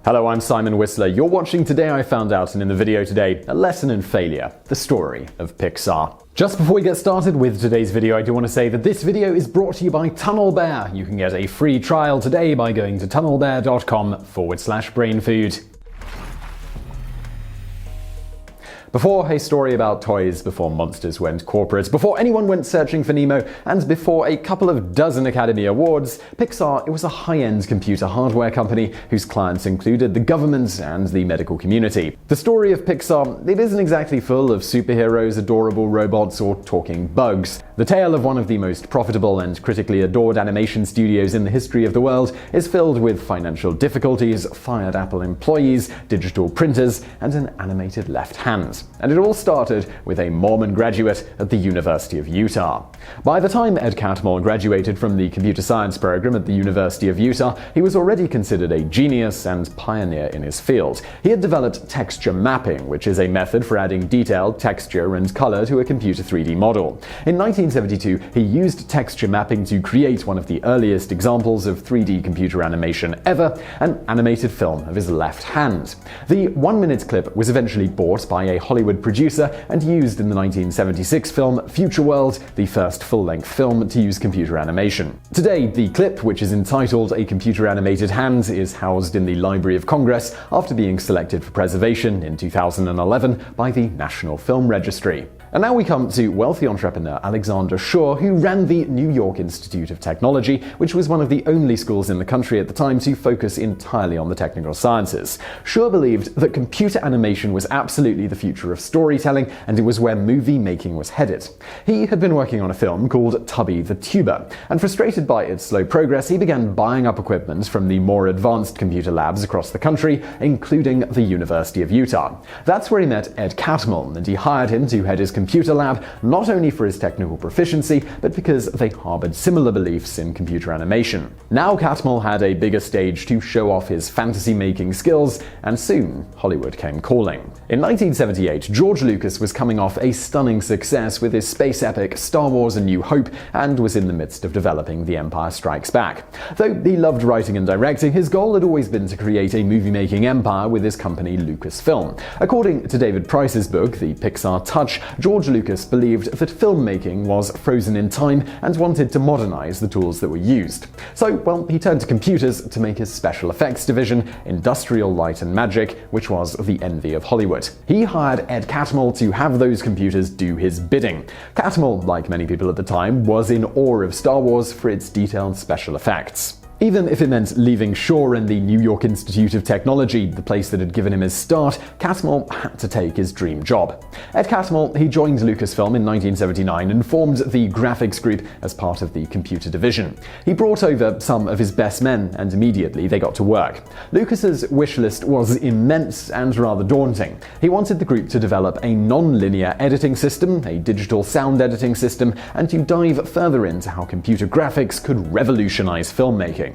Hello, I'm Simon Whistler. You're watching Today I Found Out, and in the video today, a lesson in failure, the story of Pixar. Just before we get started with today's video, I do want to say that this video is brought to you by TunnelBear. You can get a free trial today by going to tunnelbear.com/brainfood. Before a story about toys, before monsters went corporate, before anyone went searching for Nemo, and before a couple of dozen Academy Awards, Pixar was a high-end computer hardware company whose clients included the government and the medical community. The story of Pixar, it isn't exactly full of superheroes, adorable robots, or talking bugs. The tale of one of the most profitable and critically adored animation studios in the history of the world is filled with financial difficulties, fired Apple employees, digital printers, and an animated left hand. And it all started with a Mormon graduate at the University of Utah. By the time Ed Catmull graduated from the computer science program at the University of Utah, he was already considered a genius and pioneer in his field. He had developed texture mapping, which is a method for adding detail, texture, and color to a computer 3D model. In 1972, he used texture mapping to create one of the earliest examples of 3D computer animation ever, an animated film of his left hand. The 1-minute clip was eventually bought by a Hollywood producer and used in the 1976 film Future World, the first full-length film to use computer animation. Today, the clip, which is entitled A Computer-Animated Hand, is housed in the Library of Congress after being selected for preservation in 2011 by the National Film Registry. And now we come to wealthy entrepreneur Alexander Shaw, who ran the New York Institute of Technology, which was one of the only schools in the country at the time to focus entirely on the technical sciences. Shaw believed that computer animation was absolutely the future of storytelling, and it was where movie making was headed. He had been working on a film called Tubby the Tuber, and frustrated by its slow progress, he began buying up equipment from the more advanced computer labs across the country, including the University of Utah. That's where he met Ed Catmull, and he hired him to head his computer lab, not only for his technical proficiency, but because they harbored similar beliefs in computer animation. Now Catmull had a bigger stage to show off his fantasy-making skills, and soon Hollywood came calling. In 1978, George Lucas was coming off a stunning success with his space epic Star Wars: A New Hope, and was in the midst of developing The Empire Strikes Back. Though he loved writing and directing, his goal had always been to create a movie-making empire with his company Lucasfilm. According to David Price's book, The Pixar Touch, George Lucas believed that filmmaking was frozen in time and wanted to modernize the tools that were used. So, he turned to computers to make his special effects division, Industrial Light and Magic, which was the envy of Hollywood. He hired Ed Catmull to have those computers do his bidding. Catmull, like many people at the time, was in awe of Star Wars for its detailed special effects. Even if it meant leaving Shaw and the New York Institute of Technology, the place that had given him his start, Catmull had to take his dream job. Ed Catmull, he joined Lucasfilm in 1979 and formed the graphics group as part of the computer division. He brought over some of his best men, and immediately they got to work. Lucas's wish list was immense and rather daunting. He wanted the group to develop a non-linear editing system, a digital sound editing system, and to dive further into how computer graphics could revolutionize filmmaking.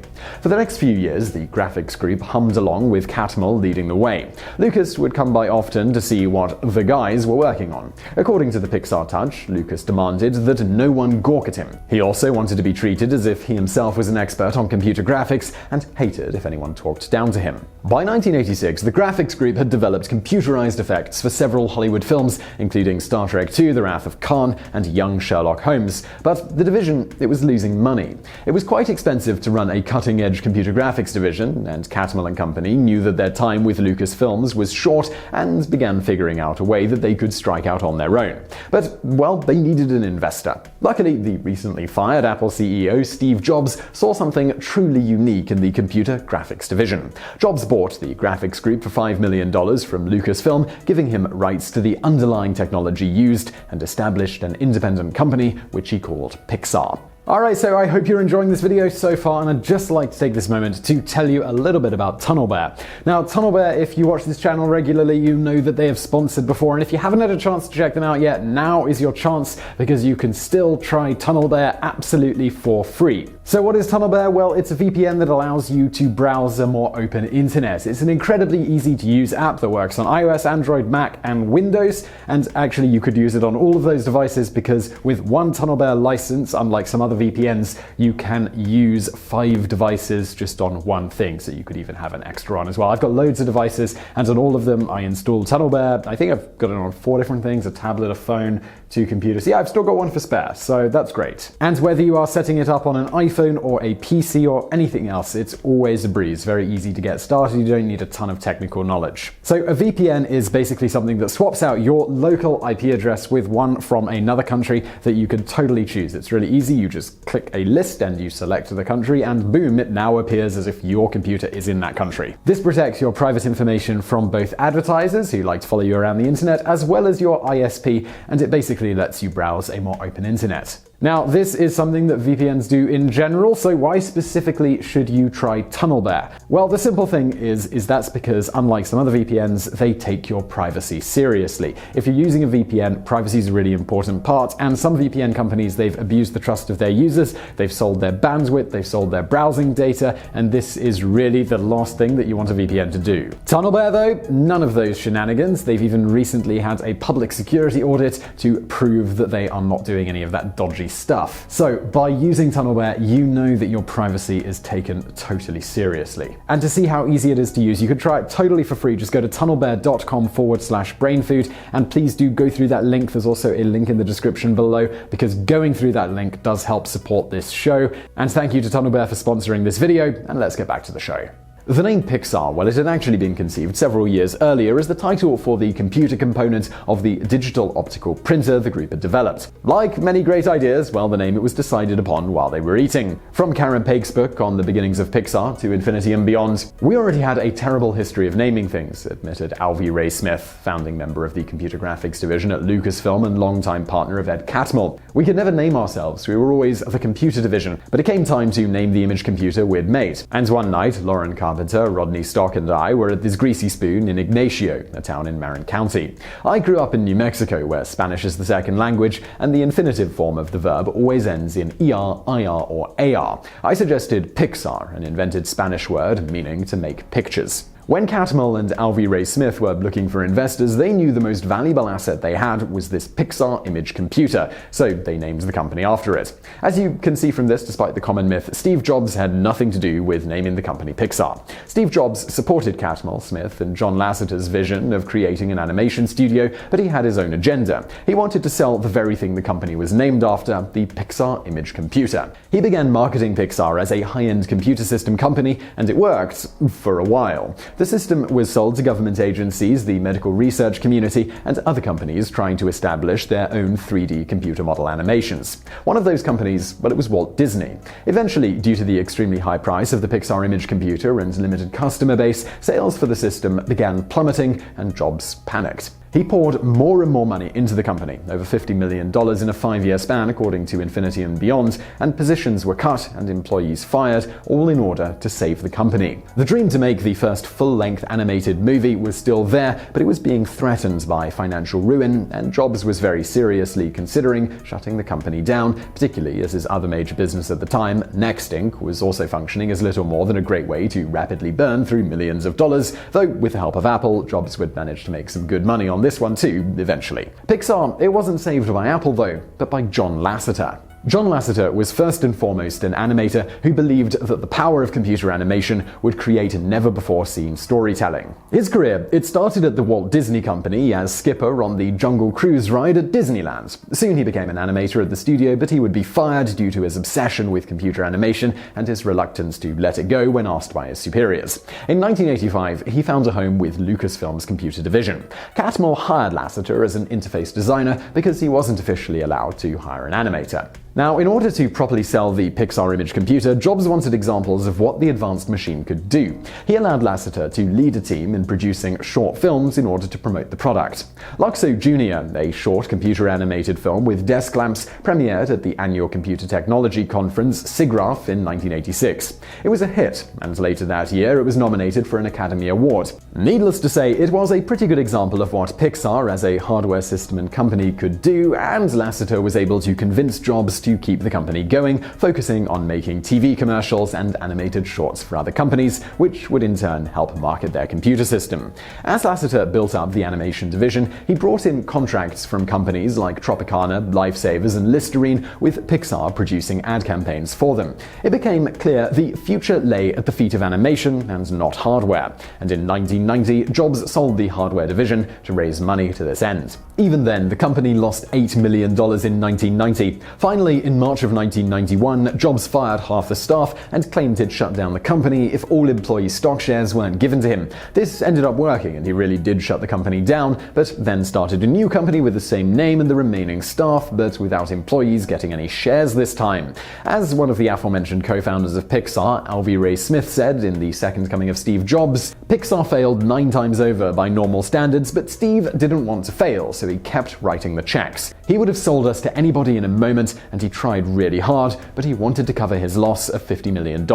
For the next few years, the graphics group hummed along with Catmull leading the way. Lucas would come by often to see what the guys were working on. According to the Pixar Touch, Lucas demanded that no one gawk at him. He also wanted to be treated as if he himself was an expert on computer graphics and hated if anyone talked down to him. By 1986, the graphics group had developed computerized effects for several Hollywood films, including Star Trek II: The Wrath of Khan and Young Sherlock Holmes. But the division, it was losing money. It was quite expensive to run a cutting-edge computer graphics division, and Catmull and company knew that their time with Lucasfilms was short and began figuring out a way that they could strike out on their own. But, they needed an investor. Luckily, the recently fired Apple CEO Steve Jobs saw something truly unique in the computer graphics division. Jobs bought the graphics group for $5 million from Lucasfilm, giving him rights to the underlying technology used, and established an independent company which he called Pixar. Alright, so I hope you're enjoying this video so far, and I'd just like to take this moment to tell you a little bit about TunnelBear. Now, TunnelBear, if you watch this channel regularly, you know that they have sponsored before, and if you haven't had a chance to check them out yet, now is your chance, because you can still try TunnelBear absolutely for free. So what is TunnelBear? Well, it's a VPN that allows you to browse a more open internet. It's an incredibly easy to use app that works on iOS, Android, Mac, and Windows, and actually you could use it on all of those devices because with one TunnelBear license, unlike some other VPNs, you can use 5 devices just on one thing, so you could even have an extra on as well. I've got loads of devices, and on all of them I installed TunnelBear. I think I've got it on 4 different things: a tablet, a phone, 2 computers. Yeah, I've still got one for spare, so that's great. And whether you are setting it up on an iPhone or a PC or anything else, it's always a breeze. Very easy to get started. You don't need a ton of technical knowledge. So a VPN is basically something that swaps out your local IP address with one from another country that you can totally choose. It's really easy. You just click a list and you select the country, and boom, it now appears as if your computer is in that country. This protects your private information from both advertisers who like to follow you around the internet, as well as your ISP, and it basically lets you browse a more open internet. Now, this is something that VPNs do in general, so why specifically should you try TunnelBear? Well, the simple thing is that's because unlike some other VPNs, they take your privacy seriously. If you're using a VPN, privacy is a really important part, and some VPN companies, they've abused the trust of their users, they've sold their bandwidth, they've sold their browsing data, and this is really the last thing that you want a VPN to do. TunnelBear, though, none of those shenanigans. They've even recently had a public security audit to prove that they are not doing any of that dodgy stuff. So by using TunnelBear, you know that your privacy is taken totally seriously. And to see how easy it is to use, you could try it totally for free. Just go to tunnelbear.com/brainfood, and please do go through that link. There's also a link in the description below, because going through that link does help support this show. And thank you to TunnelBear for sponsoring this video, and let's get back to the show. The name Pixar, well, it had actually been conceived several years earlier as the title for the computer component of the digital optical printer the group had developed. Like many great ideas, well, the name it was decided upon while they were eating. From Karen Pake's book on the beginnings of Pixar to Infinity and Beyond, we already had a terrible history of naming things, admitted Alvy Ray Smith, founding member of the computer graphics division at Lucasfilm and longtime partner of Ed Catmull. We could never name ourselves, we were always the computer division, but it came time to name the image computer we'd made. And one night, Lauren Carpenter, Rodney Stock, and I were at this greasy spoon in Ignacio, a town in Marin County. I grew up in New Mexico, where Spanish is the second language, and the infinitive form of the verb always ends in ER, IR, or AR. I suggested Pixar, an invented Spanish word meaning to make pictures. When Catmull and Alvy Ray Smith were looking for investors, they knew the most valuable asset they had was this Pixar image computer, so they named the company after it. As you can see from this, despite the common myth, Steve Jobs had nothing to do with naming the company Pixar. Steve Jobs supported Catmull, Smith, and John Lasseter's vision of creating an animation studio, but he had his own agenda. He wanted to sell the very thing the company was named after, the Pixar image computer. He began marketing Pixar as a high-end computer system company, and it worked for a while. The system was sold to government agencies, the medical research community, and other companies trying to establish their own 3D computer model animations. One of those companies, well, it was Walt Disney. Eventually, due to the extremely high price of the Pixar image computer and limited customer base, sales for the system began plummeting, and Jobs panicked. He poured more and more money into the company, over $50 million in a 5-year span, according to Infinity and Beyond, and positions were cut and employees fired, all in order to save the company. The dream to make the first full-length animated movie was still there, but it was being threatened by financial ruin, and Jobs was very seriously considering shutting the company down, particularly as his other major business at the time, Next Inc., was also functioning as little more than a great way to rapidly burn through millions of dollars, though with the help of Apple, Jobs would manage to make some good money on this one too, eventually. Pixar, it wasn't saved by Apple though, but by John Lasseter. John Lasseter was first and foremost an animator who believed that the power of computer animation would create never-before-seen storytelling. His career, it started at the Walt Disney Company as skipper on the Jungle Cruise ride at Disneyland. Soon he became an animator at the studio, but he would be fired due to his obsession with computer animation and his reluctance to let it go when asked by his superiors. In 1985, he found a home with Lucasfilm's computer division. Catmull hired Lasseter as an interface designer because he wasn't officially allowed to hire an animator. Now, in order to properly sell the Pixar image computer, Jobs wanted examples of what the advanced machine could do. He allowed Lasseter to lead a team in producing short films in order to promote the product. Luxo Jr., a short computer-animated film with desk lamps, premiered at the annual computer technology conference SIGGRAPH in 1986. It was a hit, and later that year it was nominated for an Academy Award. Needless to say, it was a pretty good example of what Pixar as a hardware system and company could do, and Lasseter was able to convince Jobs to keep the company going, focusing on making TV commercials and animated shorts for other companies, which would in turn help market their computer system. As Lasseter built up the animation division, he brought in contracts from companies like Tropicana, Lifesavers, and Listerine, with Pixar producing ad campaigns for them. It became clear the future lay at the feet of animation and not hardware, and in 1990, Jobs sold the hardware division to raise money to this end. Even then, the company lost $8 million in 1990. Finally, in March of 1991, Jobs fired half the staff and claimed he'd shut down the company if all employee stock shares weren't given to him. This ended up working, and he really did shut the company down, but then started a new company with the same name and the remaining staff, but without employees getting any shares this time. As one of the aforementioned co-founders of Pixar, Alvy Ray Smith, said in The Second Coming of Steve Jobs, "Pixar failed 9 times over by normal standards, but Steve didn't want to fail, so he kept writing the checks. He would have sold us to anybody in a moment, and he tried really hard, but he wanted to cover his loss of $50 million.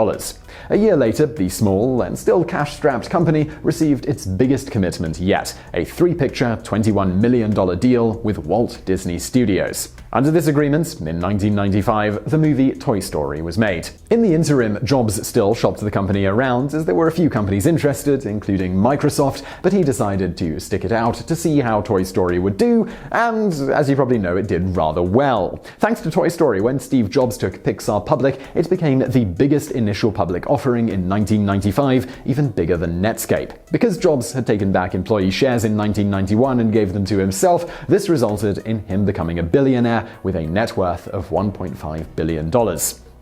A year later, the small and still cash-strapped company received its biggest commitment yet, a 3-picture, $21 million deal with Walt Disney Studios. Under this agreement, in 1995, the movie Toy Story was made. In the interim, Jobs still shopped the company around, as there were a few companies interested, including Microsoft, but he decided to stick it out to see how Toy Story would do, and as you probably know, it did rather well. Thanks to Toy Story, when Steve Jobs took Pixar public, it became the biggest initial public offering in 1995, even bigger than Netscape. Because Jobs had taken back employee shares in 1991 and gave them to himself, this resulted in him becoming a billionaire with a net worth of $1.5 billion.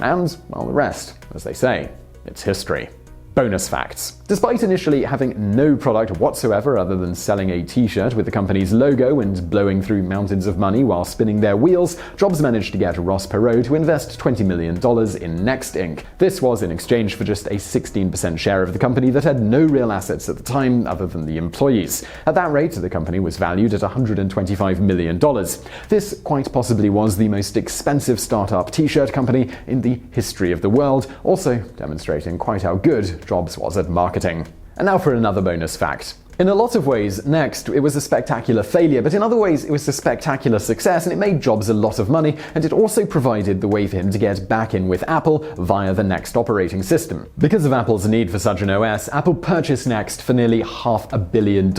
And, well, the rest, as they say, it's history. Bonus facts. Despite initially having no product whatsoever other than selling a t-shirt with the company's logo and blowing through mountains of money while spinning their wheels, Jobs managed to get Ross Perot to invest $20 million in Next Inc. This was in exchange for just a 16% share of the company that had no real assets at the time other than the employees. At that rate, the company was valued at $125 million. This quite possibly was the most expensive startup t-shirt company in the history of the world, also demonstrating quite how good Jobs was at marketing. And now for another bonus fact. In a lot of ways, Next, it was a spectacular failure, but in other ways, it was a spectacular success, and it made Jobs a lot of money, and it also provided the way for him to get back in with Apple via the Next operating system. Because of Apple's need for such an OS, Apple purchased Next for nearly $500 million,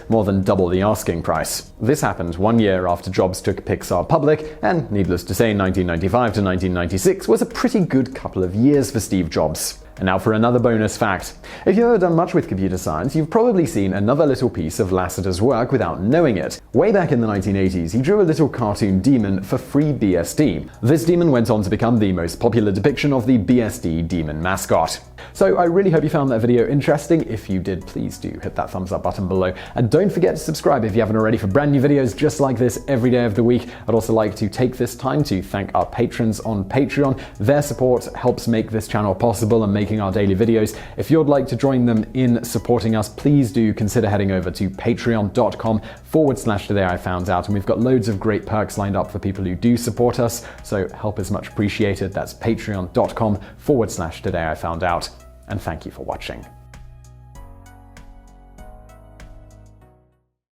more than double the asking price. This happened 1 year after Jobs took Pixar public, and needless to say, 1995 to 1996 was a pretty good couple of years for Steve Jobs. And now for another bonus fact. If you've ever done much with computer science, you've probably seen another little piece of Lasseter's work without knowing it. Way back in the 1980s, he drew a little cartoon demon for FreeBSD. This demon went on to become the most popular depiction of the BSD demon mascot. So I really hope you found that video interesting. If you did, please do hit that thumbs up button below. And don't forget to subscribe if you haven't already for brand new videos just like this every day of the week. I'd also like to take this time to thank our patrons on Patreon. Their support helps make this channel possible and making our daily videos. If you'd like to join them in supporting us, please do consider heading over to patreon.com/TodayIFoundOut. And we've got loads of great perks lined up for people who do support us. So help is much appreciated. That's patreon.com/TodayIFoundOut. And thank you for watching.